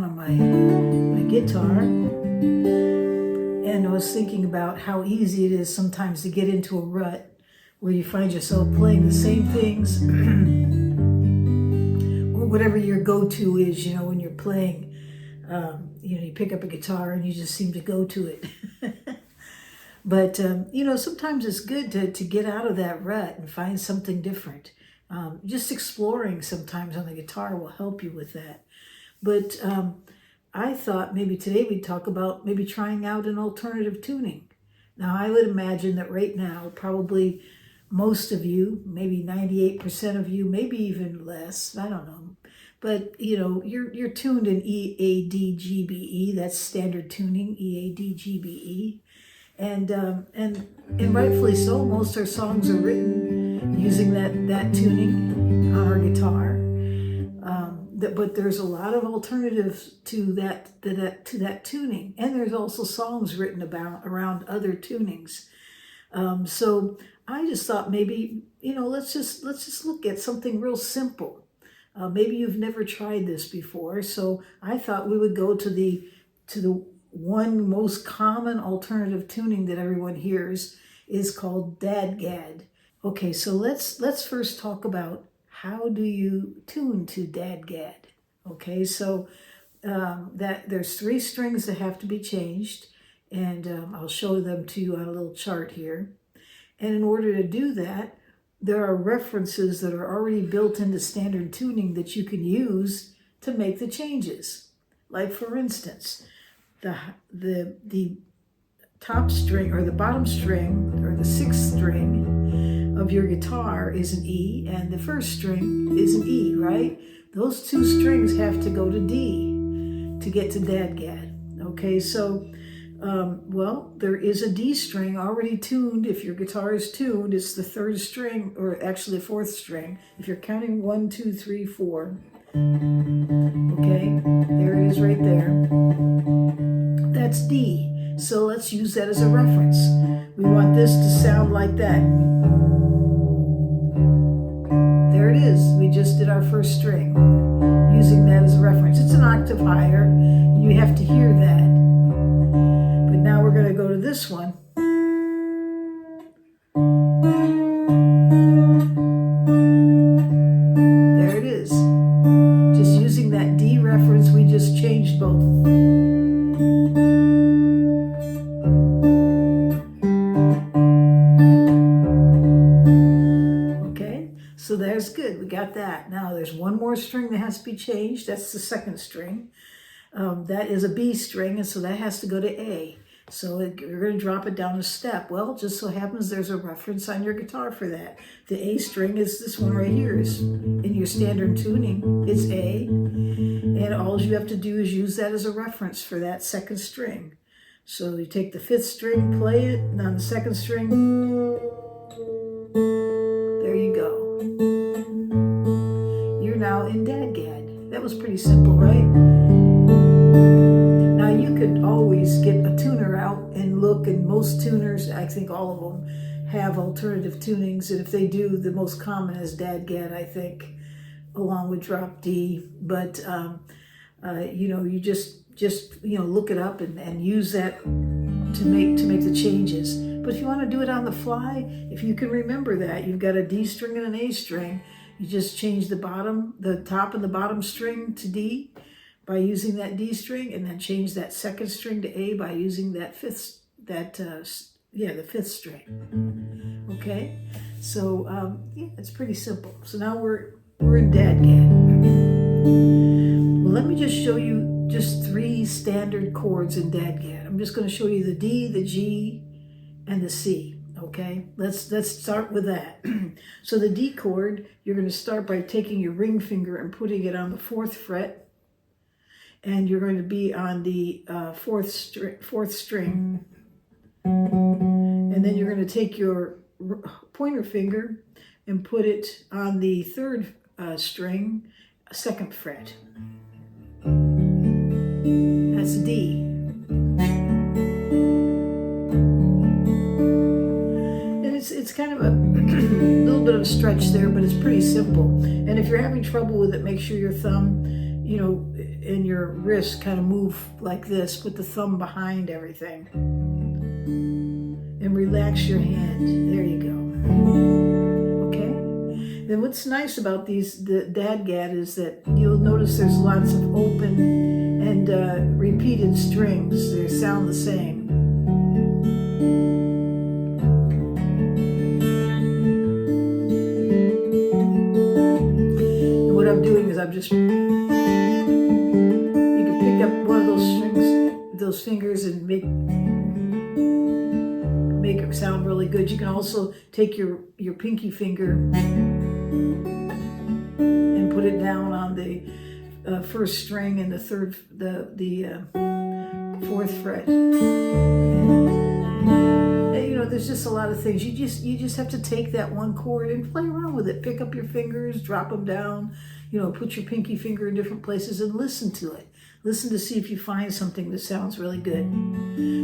on my guitar, and I was thinking about how easy it is sometimes to get into a rut where you find yourself playing the same things or whatever your go-to is, when you're playing. You pick up a guitar and you just seem to go to it. But, sometimes it's good to get out of that rut and find something different. Just exploring sometimes on the guitar will help you with that. But I thought maybe today we'd talk about maybe trying out an alternative tuning. Now, I would imagine that right now, probably most of you, maybe 98% of you, maybe even less, I don't know. But, you're tuned in E, A, D, G, B, E. That's standard tuning, E, A, D, G, B, E. And rightfully so, most of our songs are written using that tuning on our guitar. But there's a lot of alternatives to that tuning, and there's also songs written around other tunings. So I just thought maybe let's just look at something real simple. Maybe you've never tried this before, so I thought we would go to the one most common alternative tuning that everyone hears is called DADGAD. Okay, so let's first talk about how do you tune to DADGAD. Okay, so that there's 3 strings that have to be changed, and I'll show them to you on a little chart here. And in order to do that, there are references that are already built into standard tuning that you can use to make the changes. Like, for instance, the top string or the bottom string or the 6th string of your guitar is an E, and the 1st string is an E, right? Those 2 strings have to go to D to get to DADGAD. Okay, so there is a D string already tuned. If your guitar is tuned, it's the 3rd string, or actually the 4th string. If you're counting 1, 2, 3, 4. Okay, there it is right there. That's D. So let's use that as a reference. We want this to sound like that. There it is. We just did our 1st string, using that as a reference. It's an octave higher. You have to hear that. But now we're going to go to this one. There it is. Just using that D reference, we just changed both. Okay, so there's good. We got that. Now there's one more string that has to be changed. That's the 2nd string. That is a B string, and so that has to go to A. So you're going to drop it down a step. Well, it just so happens there's a reference on your guitar for that. The A string is this one right here. Is in your standard tuning, it's A. And all you have to do is use that as a reference for that 2nd string. So you take the 5th string, play it, and on the 2nd string, there you go. You're now in DADGAD. That was pretty simple, right? Now you could always get a tuner out and look, and most tuners, I think all of them, have alternative tunings, and if they do, the most common is DADGAD, I think, along with drop D. But you just look it up and use that to make the changes. But if you want to do it on the fly, if you can remember that you've got a D string and an A string, you just change the top and the bottom string to D by using that D string, and then change that 2nd string to A by using the 5th string. Okay, so it's pretty simple. So now we're in DADGAD. Well, let me just show you just 3 standard chords in DADGAD. I'm just going to show you the D, the G, and the C. Okay, let's start with that. So the D chord, you're going to start by taking your ring finger and putting it on the 4th fret. And you're going to be on the 4th string. And then you're going to take your pointer finger and put it on the 3rd string, 2nd fret. That's D. And it's kind of a little bit of a stretch there, but it's pretty simple. And if you're having trouble with it, make sure your thumb, and your wrist kind of move like this. Put the thumb behind everything. And relax your hand. There you go. Okay? Then what's nice about the DADGAD is that you'll notice there's lots of open and repeated strings. They sound the same. And what I'm doing is I'm just, you can pick up one of those strings, those fingers, and make it sound really good. You can also take your pinky finger and put it down on the first string and the fourth fret. And, you know, there's just a lot of things. You just have to take that one chord and play around with it. Pick up your fingers, drop them down. You know, put your pinky finger in different places and listen to it. Listen to see if you find something that sounds really good.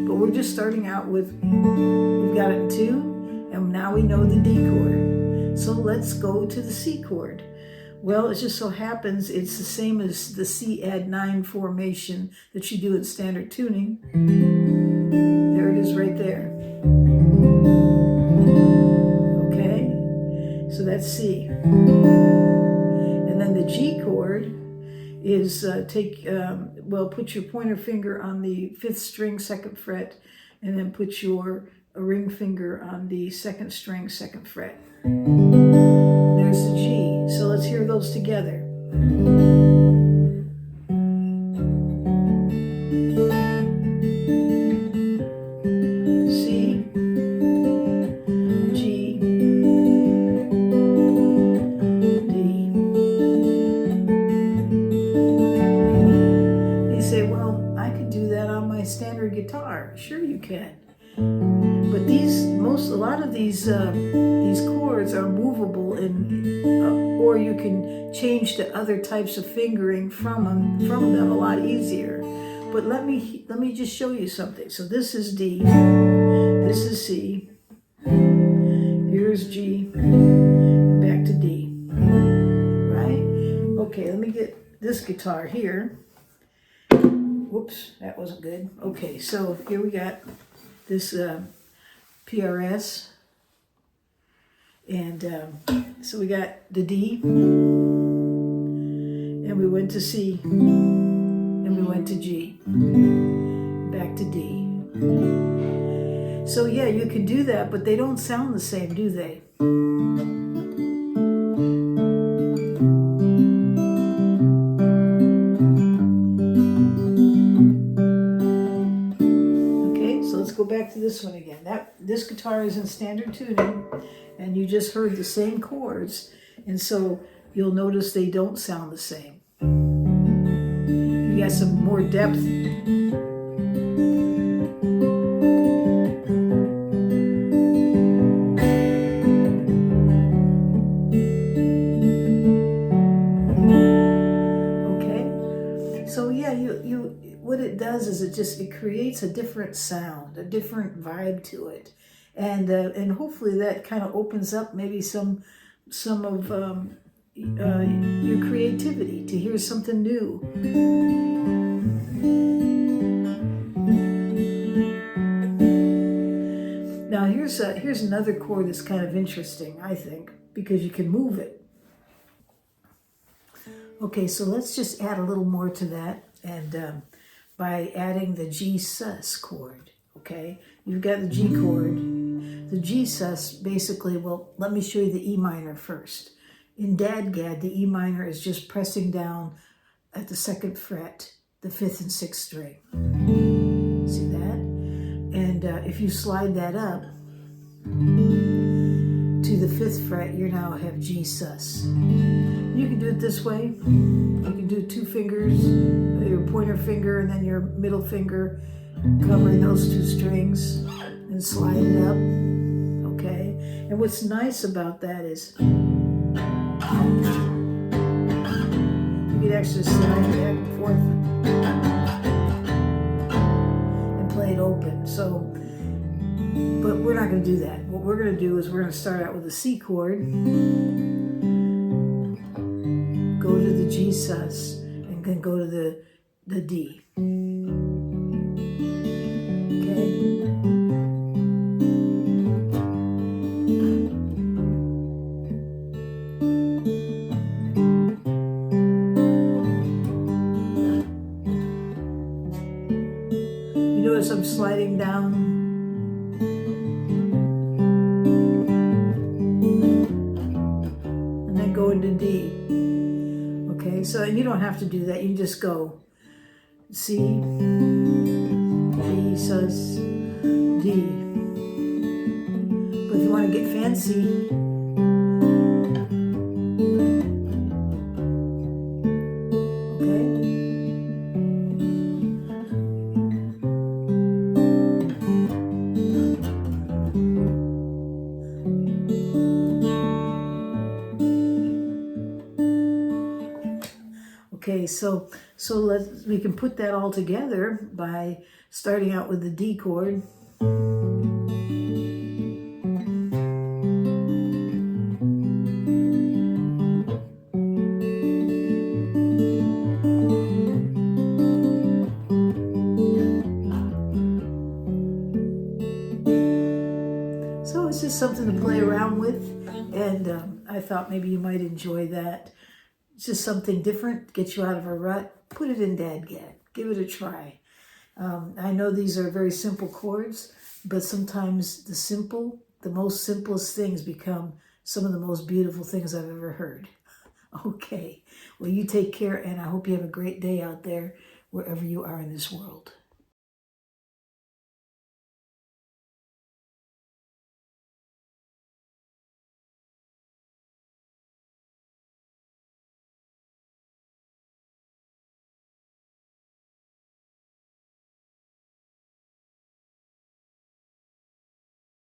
But we're just starting out with, we've got it in 2, and now we know the D chord. So let's go to the C chord. Well, it just so happens it's the same as the C add 9 formation that you do in standard tuning. There it is right there. Okay, so that's C. And then the G chord is put your pointer finger on the 5th string, 2nd fret, and then put your ring finger on the 2nd string, 2nd fret. There's the G. So let's hear those together. C, G, D. You say, well, I could do that on my standard guitar. Sure you can. But a lot of these chords are movable, or you can change to other types of fingering from them a lot easier. But let me just show you something. So this is D, this is C, here's G, and back to D. Right? Okay, let me get this guitar here. Whoops, that wasn't good. Okay, so here we got this PRS, and so we got the D, and we went to C, and we went to G, back to D. So yeah, you can do that, but they don't sound the same, do they? Go back to this one again. This guitar is in standard tuning, and you just heard the same chords, and so you'll notice they don't sound the same. You got some more depth. Okay, so yeah, what it does is it creates a different sound, a different vibe to it, and hopefully that kind of opens up maybe some of your creativity to hear something new. Now here's another chord that's kind of interesting, I think, because you can move it. Okay, so let's just add a little more to that, and by adding the G sus chord. Okay, you've got the G chord. The G sus basically, well, let me show you the E minor first. In DADGAD, the E minor is just pressing down at the 2nd fret, the 5th and 6th string. See that? And if you slide that up to the 5th fret, you now have G sus. You can do it this way. You can do 2 fingers, your pointer finger and then your middle finger covering those 2 strings, and slide it up. Okay? And what's nice about that is you can actually slide it back and forth and play it open. So, but we're not going to do that. What we're going to do is we're going to start out with a C chord, go to the G sus, and and then go to the D. Okay. You notice I'm sliding down. And then go into D. Okay, so you don't have to do that. You can just go C, G, sus, D. But if you want to get fancy, okay, so we can put that all together by starting out with the D chord. So it's just something to play around with, and I thought maybe you might enjoy that. It's just something different, get you out of a rut. Put it in DADGAD. Give it a try. I know these are very simple chords, but sometimes the most simplest things become some of the most beautiful things I've ever heard. Okay, well, you take care, and I hope you have a great day out there wherever you are in this world.